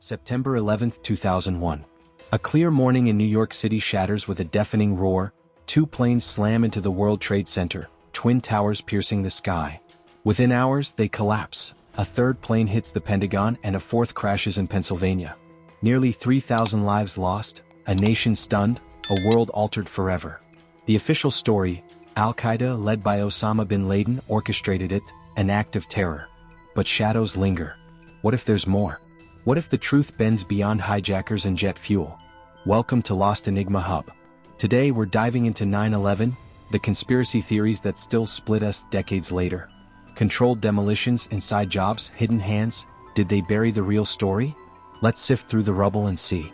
September 11, 2001. A clear morning in New York City shatters with a deafening roar. Two planes slam into the World Trade Center, twin towers piercing the sky. Within hours, they collapse. A third plane hits the Pentagon and a fourth crashes in Pennsylvania. Nearly 3,000 lives lost, a nation stunned, a world altered forever. The official story: Al-Qaeda led by Osama bin Laden orchestrated it, an act of terror. But shadows linger. What if there's more? What if the truth bends beyond hijackers and jet fuel? Welcome to Lost Enigma Hub. Today we're diving into 9/11, the conspiracy theories that still split us decades later. Controlled demolitions, inside jobs, hidden hands. Did they bury the real story? Let's sift through the rubble and see.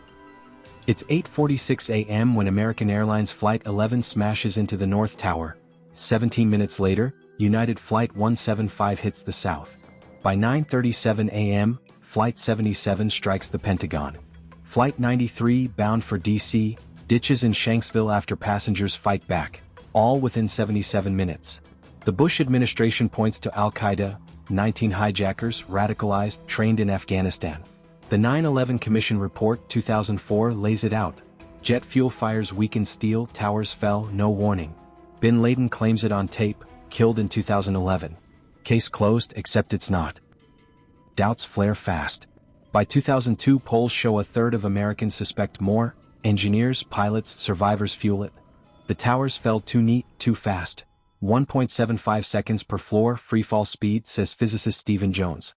It's 8:46 a.m. when American Airlines Flight 11 smashes into the North Tower. 17 minutes later, United Flight 175 hits the South. By 9:37 a.m., Flight 77 strikes the Pentagon. Flight 93, bound for D.C., ditches in Shanksville after passengers fight back, all within 77 minutes. The Bush administration points to Al-Qaeda, 19 hijackers radicalized, trained in Afghanistan. The 9/11 Commission Report 2004 lays it out. Jet fuel fires weakened steel, towers fell, no warning. Bin Laden claims it on tape, killed in 2011. Case closed, except it's not. Doubts flare fast. By 2002, polls show a third of Americans suspect more. Engineers, pilots, survivors fuel it. The towers fell too neat, too fast. 1.75 seconds per floor freefall speed, says physicist Stephen Jones.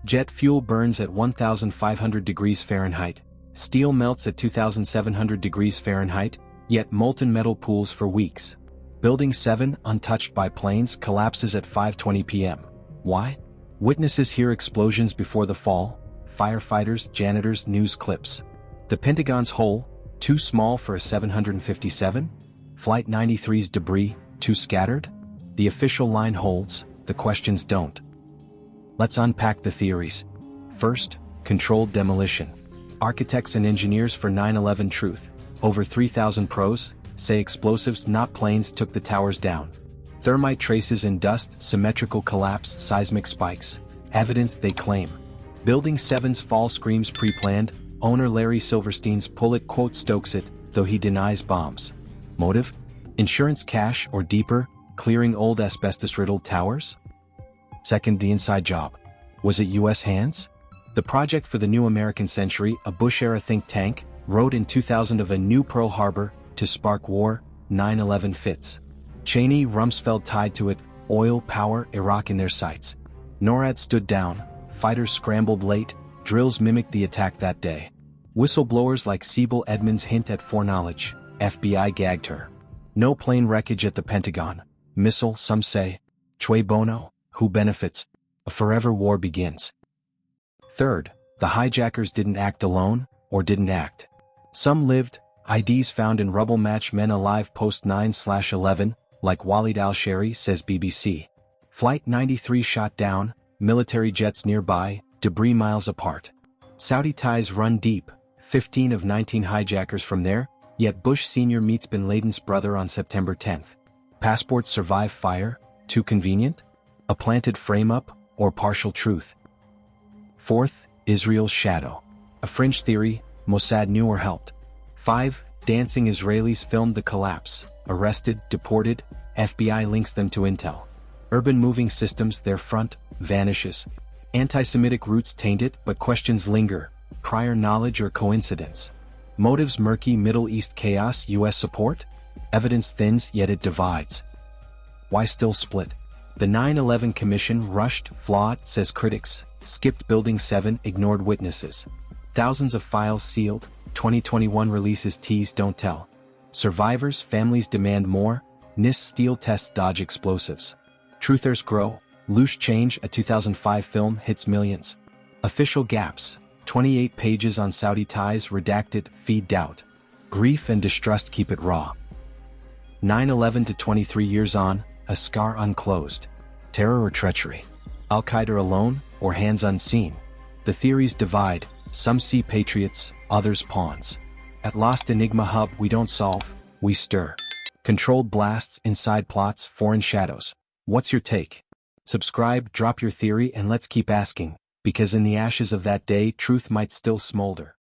Jet fuel burns at 1,500 degrees Fahrenheit. Steel melts at 2,700 degrees Fahrenheit, yet molten metal pools for weeks. Building 7, untouched by planes, collapses at 5:20 p.m. Why? Witnesses hear explosions before the fall. Firefighters, janitors, news clips. The Pentagon's hole, too small for a 757? Flight 93's debris, too scattered? The official line holds, the questions don't. Let's unpack the theories. First, controlled demolition. Architects and engineers for 9/11 truth, over 3,000 pros, say explosives, not planes, took the towers down. Thermite traces in dust, symmetrical collapse, seismic spikes. Evidence, they claim. Building 7's fall screams pre-planned. Owner Larry Silverstein's pull it quote stokes it, though he denies bombs. Motive? Insurance, cash, or deeper, clearing old asbestos-riddled towers? Second, the inside job. Was it U.S. hands? The Project for the New American Century, a Bush-era think tank, wrote in 2000 of a new Pearl Harbor to spark war. 9/11 fits. Cheney, Rumsfeld tied to it, oil, power, Iraq in their sights. NORAD stood down, fighters scrambled late, drills mimicked the attack that day. Whistleblowers like Siebel Edmonds hint at foreknowledge, FBI gagged her. No plane wreckage at the Pentagon. Missile, some say. Cui bono? Who benefits? A forever war begins. Third, the hijackers didn't act alone, or didn't act. Some lived. IDs found in rubble match men alive post 9/11, like Walid al-Shari, says BBC. Flight 93 shot down, military jets nearby, debris miles apart. Saudi ties run deep, 15 of 19 hijackers from there, yet Bush Sr. meets bin Laden's brother on September 10th. Passports survive fire, too convenient? A planted frame-up, or partial truth? Fourth, Israel's shadow. A fringe theory, Mossad knew or helped. 5. Dancing Israelis filmed the collapse, arrested, deported, FBI links them to intel. Urban moving systems, their front, vanishes. Anti-Semitic roots taint it, but questions linger, prior knowledge or coincidence. Motives murky, Middle East chaos, US support? Evidence thins, yet it divides. Why still split? The 9/11 Commission rushed, flawed, says critics, skipped Building 7, ignored witnesses. Thousands of files sealed, 2021 releases tease don't tell. Survivors, families demand more. NIST steel tests dodge explosives. Truthers grow. Loose Change, a 2005 film, hits millions. Official gaps, 28 pages on Saudi ties redacted, feed doubt. Grief and distrust keep it raw. 9/11 to 23 years on, a scar unclosed. Terror or treachery? Al-Qaeda alone, or hands unseen? The theories divide. Some see patriots, others pawns. At Lost Enigma Hub, we don't solve, we stir. Controlled blasts, inside plots, foreign shadows. What's your take? Subscribe, drop your theory, and let's keep asking. because in the ashes of that day truth might still smolder.